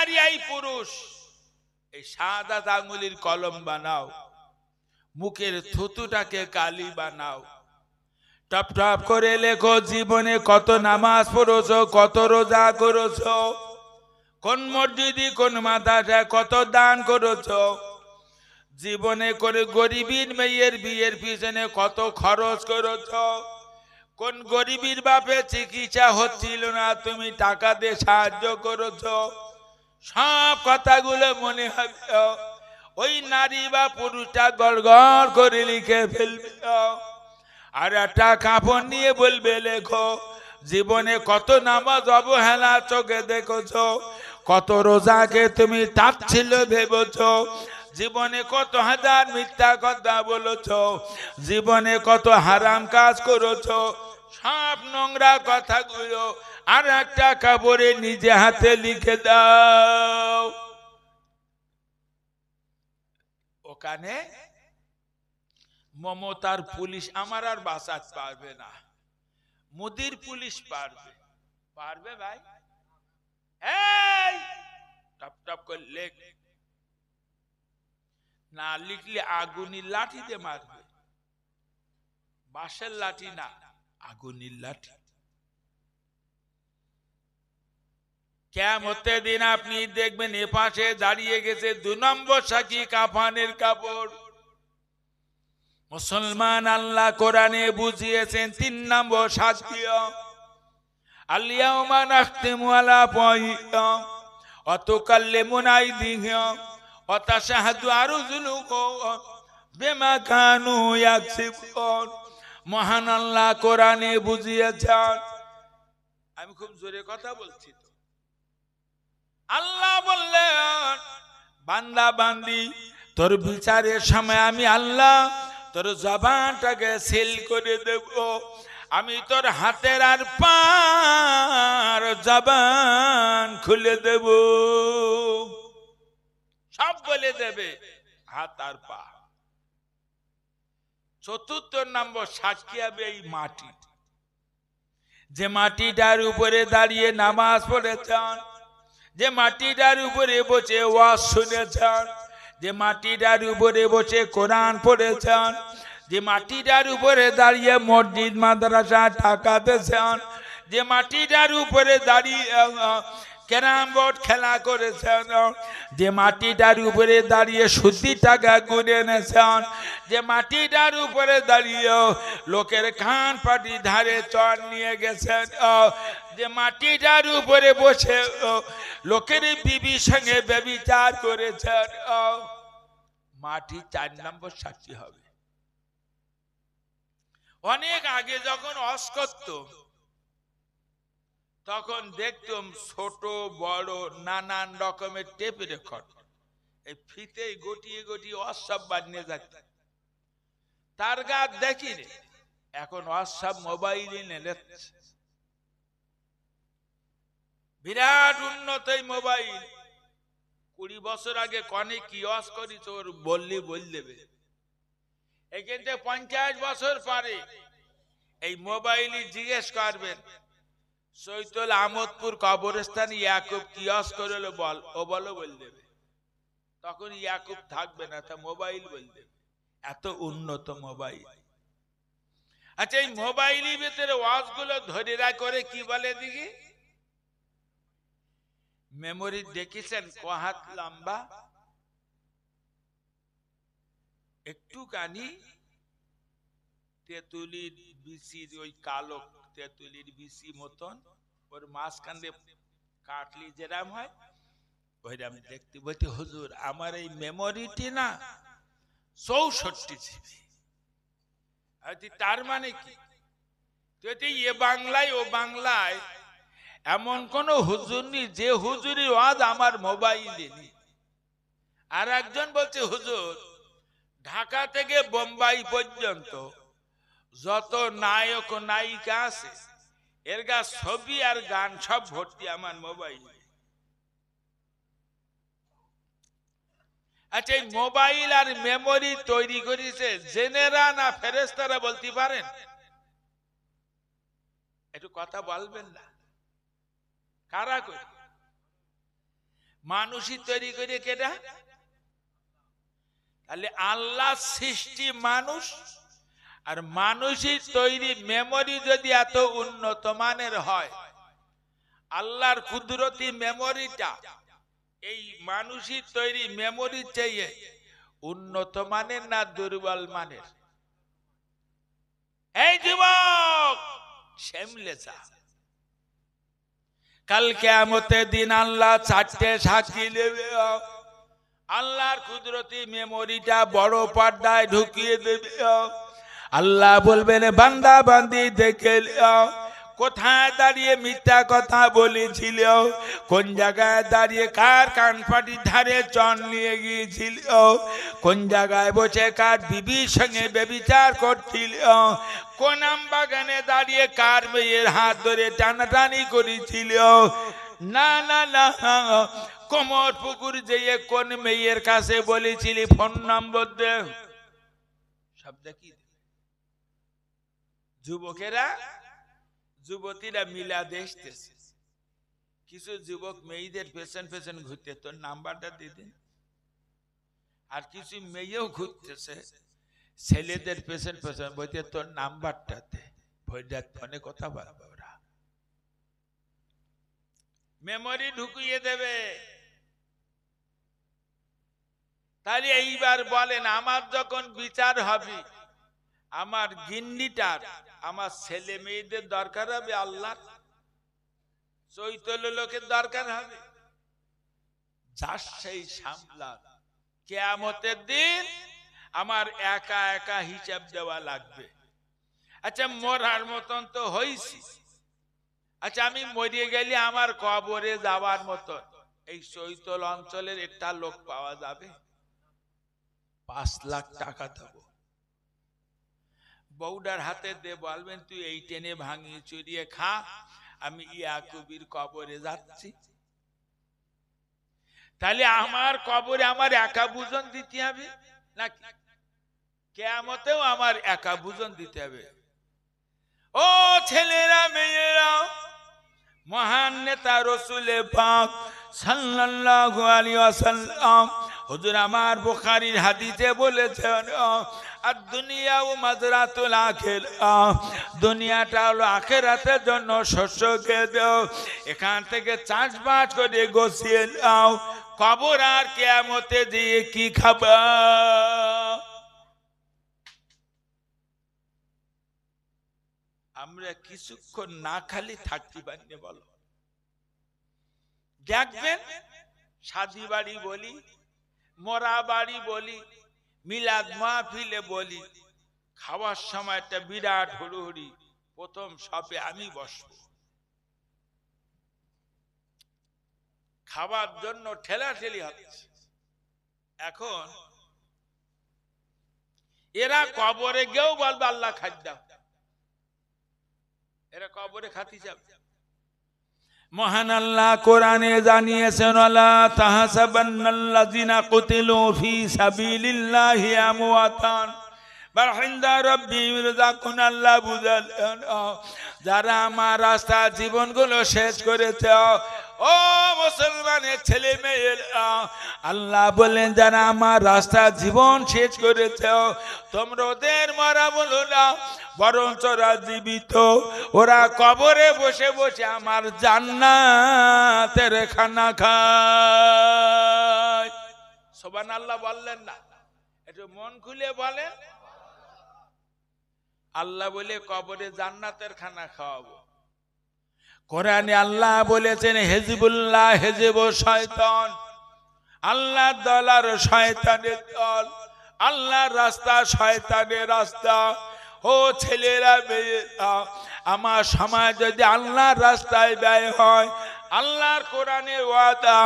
নারী এই পুরুষ, এই শাহাদাত আঙ্গুলির কলম বানাও, মুখের থুতুটাকে কালি বানাও, টপ টপ করে লেখো জীবনে কত নামাজ পড়েছো, কত রোজা করেছো, কোন মসজিদে কোন মাদ্রাসায় কত দান করেছো, জীবনে করে গরিবের মেয়ের বিয়ের পিছনে কত খরচ করেছো, কোন গরিবের বাপে চিকিৎসা হচ্ছিল না তুমি টাকা দিয়ে সাহায্য করেছো, সব কথাগুলো মনে হবে। ওই নারী বা পুরুষটা গড় গড় করে লিখে ফেলবে, আর একটা কাপড় নিয়ে বলবে লেখো জীবনে কত নামাজ অবহেলা চোখে দেখেছো, কত রোজাকে তুমি তাচ্ছিল্য ভেবেছো, জীবনে কত হাজার মিথ্যা কথা বলেছো, জীবনে কত হারাম কাজ করেছো, সব নোংরা কথাগুলো আর একটা কাপড়ে নিজে হাতে লিখে দাও। ওখানে মমতার পুলিশ আমার আর বাঁচাতে পারবে না, মোদির পুলিশ পারবে। পারবে ভাই? এই টপ টপ করে লেখ, না লিখলে আগুনের লাঠি দিয়ে মারবে, বাঁশের লাঠি না, আগুনের লাঠি। কিয়ামতের দিন আপনি দেখবেন এ পাশে দাঁড়িয়ে গেছে 2 নম্বর সাক্ষী কাফানের কাপড়। মুসলমান আল্লাহ কোরআনে বুঝিয়েছেন 3 নম্বর সাক্ষী, আল-ইয়াওমা নাখতিমু আলা আফওয়াহিহিম ওয়া তুকাল্লিমুনা আইদিহিম ওয়া তাশহাদু আরজুলুহুম বিমা কানু ইয়াকসিবুন। মহান আল্লাহ কোরআনে বুঝিয়েছেন, আমি খুব জোরে কথা বলছি তো। আল্লাহ বললেন বান্দা বান্দি তোর বিচারের সময় আমি আল্লাহ তোর জবানটাকে সিল করে দেব, আমি তোর হাতের আর পার জবান খুলে দেব, সব বলে দেবে হাত আর পা। 4র্থ নম্বর সাক্ষী হবে এই মাটি, যে মাটিটার উপরে দাঁড়িয়ে নামাজ পড়েছেন, যে মাটিটার উপরে বসে ওয়াজ শুনেছেন, যে মাটিটার উপরে বসে কোরআন পড়েছেন, যে মাটিটার উপরে দাঁড়িয়ে মসজিদ মাদ্রাসা টাকা দিয়েছেন, যে মাটিটার উপরে দাঁড়িয়ে ক্যারাম বোর্ড খেলা করেছেন, যে মাটিটার উপরে দাঁড়িয়ে সুদি টাকা গুনে এনেছেন, যে মাটিটার উপরে দাঁড়িয়ে লোকের কান পাটি ধারে চর নিয়ে গেছেন, যে মাটিটার উপরে বসে লোকের বিবির সঙ্গে ব্যভিচার করেছেন, মাটি 4 নম্বর সাক্ষী হবে। অনেক আগে যখন ওয়াজ করতাম তখন দেখতাম ছোট বড় নানান রকমের টেপ রেকর্ড, এই ফিতে গটিয়ে গটিয়ে ওয়াজ সব বানিয়ে যাচ্ছে, তার গা দেখি রে এখন ওয়াজ সব মোবাইলে নিয়ে, বিরাট উন্নত এই মোবাইল। 20 বছর আগে কনে কি ওয়াজ করি তোর বললে বল দেবে, এখান থেকে 50 বছর পরে এই মোবাইলে জিজ্ঞেস করবেন সৈতল আহমদপুর কবরস্থানে ইয়াকুব কি ওয়াজ করলো বল, ও বলো বল দেবে, তখন ইয়াকুব থাকবে না, তা মোবাইল বল দেবে, এত উন্নত মোবাইল। আচ্ছা এই মোবাইলের ভিতরে ওয়াজ গুলো ধরে করে কি বলে দেখি, মেমোরি দেখেছেন কহাত লম্বা, একটুখানি তেঁতুলির বিচির ওই কালো তেঁতুলির বিচি মতন, ওর মাঝখান দিয়ে কাটলি যেরাম হয় ওইরাম দেখতে। বলতে হুজুর আমার এই মেমোরিটি না 64 জিবি। তার মানে কি, এ বাংলায় ও বাংলায় এমন কোন হুজুর নেই যে হুজুরের ওয়াজ আমার মোবাইলে নেই। আর একজন বলছে হুজুর ঢাকা থেকে বোম্বাই পর্যন্ত যত নায়ক নায়িকা আছে এর গা ছবি আর গান সব ভর্তি আমার মোবাইলে। আচ্ছা এই মোবাইল আর মেমোরি তৈরি করেছে জেনেরা না ফেরেশতারা বলতে পারেন? একটু কথা বলবেন না, কারা করে? মানুষই তৈরি করে কেটা? তাহলে আল্লাহ সৃষ্টি মানুষ, আর মানুষই তৈরি মেমোরি যদি এত উন্নত মানের হয়, আল্লাহর কুদরতি মেমোরিটা এই মানুষই তৈরি মেমোরি চেয়ে উন্নত মানের না দুর্বল মানের? এই যুবক সামলে যা, কাল কিয়ামতের দিন আল্লাহ চারটে সাক্ষী দেবে। আল্লাহর কুদরতি মেমোরিটা বড় পর্দায় ঢুকিয়ে দেবে। আল্লাহ বলবেন বান্দা বান্দি দেখে কোথায় দাঁড়িয়ে মিথ্যা কথা বলেছিল, কোন জায়গায় দাঁড়িয়ে কার কান পাটির ধারে চন নিয়ে গিয়েছিল, কোন জায়গায় বসে কার বিবির সঙ্গে ব্যভিচার করছিল, কোন আম বাগানে দাঁড়িয়ে কার মেয়ের হাত ধরে টানাটানি করেছিল, না না না কোমর পুকুর যেয়ে কোন মেয়ের কাছে বলেছিলি ফোন নম্বর দে, সব দেখি। যুবকেরা যুবতীরা মিলা দেখতেছে, কিছু যুবক মেয়েদের পেছন পেছন ঘুরতে তোর নাম্বারটা দিয়ে দিন, আর কিছু মেয়েও ঘুরতেছে ছেলেদের পেছন পেছন বলতে তোর নাম্বারটা দে, ফোনে কথা বলবে। ওরা মেমোরি ঢুকিয়ে দেবে। তাহলে এইবার বলেন, আমার যখন বিচার হবে, আমার গিন্নিটার আমার ছেলে মেয়েদের দরকার হবে, আল্লাহ চৈতন্য লোকের দরকার হবে? যার সেই সামলান, কিয়ামতের দিন আমার একা একা হিসাব দেওয়া লাগবে। আচ্ছা মরার মতন তো হইছি, আচ্ছা আমি মরিয়ে গেলে আমার কবরে যাওয়ার মতন এই চৈতল অঞ্চলের একটা লোক পাওয়া যাবে? 5 লাখ টাকা দেব, বউডার হাতে দে, বলবেন তুই এই টেনে ভাঙিয়ে চুরিয়ে খা, আমি ইয়াকুবের কবরে যাচ্ছি। তাহলে আমার কবরে আমার একা ভোজন দিতে হবে নাকি কিয়ামতেও আমার একা ভোজন দিতে হবে? ও ছেলেরা মেয়েরা, মহান নেতা রসুলে পাক সাল্লাল্লাহু আলাইহি ওয়াসাল্লাম হুজুর আমার বুখারীর হাদিসে বলেছেন, আর দুনিয়া ও মাজরাতুল আখিরাহ, দুনিয়াটা হলো আখিরাতের জন্য শস্য খেতেও, এখান থেকে চাষবাস করে গোছিয়ে নাও, কবর আর কিয়ামতে দিয়ে কি খাবা? আমরা কিছুক্ষণ না খালি থাকতে পারি? বলো, দেখবেন শাদী বাড়ি বলি, মরা বাড়ি বলি, মিলাদ মাহফিলে বলি, খাওয়ার সময় একটা বিরাট হুড়োহুড়ি, প্রথম সবে আমি বসবো, খাবার জন্য ঠেলাঠেলি হচ্ছে। এখন এরা কবরে গিয়েও বলবে আল্লাহ খাদ্য, এরা কবরে খাতি যাবে। মহান আল্লাহ কোরআনে জানিয়েছেন, আলা তাহসাবান্নাল্লাযিনা কুতিলু ফি সাবিলিল্লাহি আমওয়াতান বাল ইনদা রাব্বিহিম ইরযাকুন। আল্লাহ বুঝালেন, যারা আমার রাস্তা জীবনগুলো শেষ করেছে, ও মুসলমানের ছেলে মেয়েরা, আল্লাহ বলেন যারা আমার রাস্তা জীবন শেষ করেছে, তোমরা ওদের মারা বলো না, বরঞ্চ ওরা জীবিত, ওরা কবরে বসে বসে আমার জান্নাতের খানা খায়। সুবহানাল্লাহ বললেন না? একটু মন খুলে বলেন। আল্লাহ বলে কবরে জান্নাতের খানা খাওয়াবো। কোরআনে আল্লাহ বলেছেন, হিজবুল্লাহ হিজব শয়তান, আল্লাহর দল আর শয়তানের দল, আল্লাহর রাস্তা শয়তানের রাস্তা। ও ছেলেরা মেয়েরা, আমার সময় যদি আল্লাহর রাস্তায় ব্যয় হয়, আল্লাহর কোরআনের ওয়াদা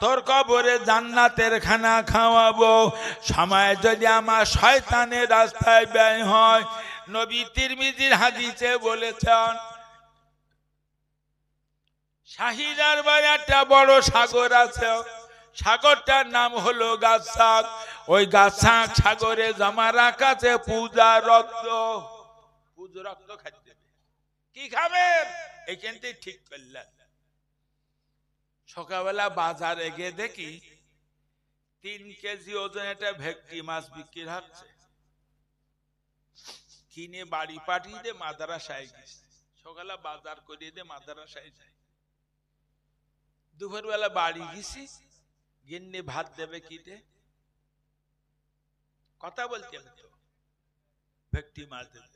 তোর কবরে জান্নাতের খানা খাওয়াবো। সময় যদি আমার শয়তানের রাস্তায় ব্যয় হয়, নবী তিরমিজির হাদিসে বলেছেন, শাহিদার বাড়ি একটা বড় সাগর আছে, সাগরটার নাম হলো গাছাক। ওই গাছাক সাগরে জমা রাখা আছে পূজা রক্ত। পূজা রক্ত খাইতে কি খাবেন? এইখানটাই ঠিক করলেন। সকালবেলা বাজারে গিয়ে দেখি 3 কেজি ওজন একটা ভেটকি মাছ বিক্রি হচ্ছে। কিনে বাড়ি পাঠিয়ে দিয়ে মাদ্রাসায় গেছে। সকালে বাজার করিয়ে দিয়ে মাদ্রাসায় যাই। দুপুরবেলা বাড়ি গেছি, গিন্নি ভাত দেবে কি দে, কথা বলতে হবে তো, ভেটকি মাছ দেবে।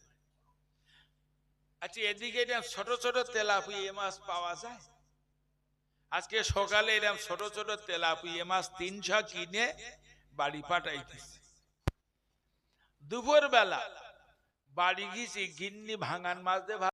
আচ্ছা, এদিকে ছোট ছোট তেলাপিয়া মাছ পাওয়া যায়। আজকে সকালে এরকম ছোট ছোট তেলাপিয়া মাছ 300 কিনে বাড়ি পাঠাইতেছে। দুপুর বেলা বাড়ি গেছি, গিন্নি ভাঙান মাছ দিয়ে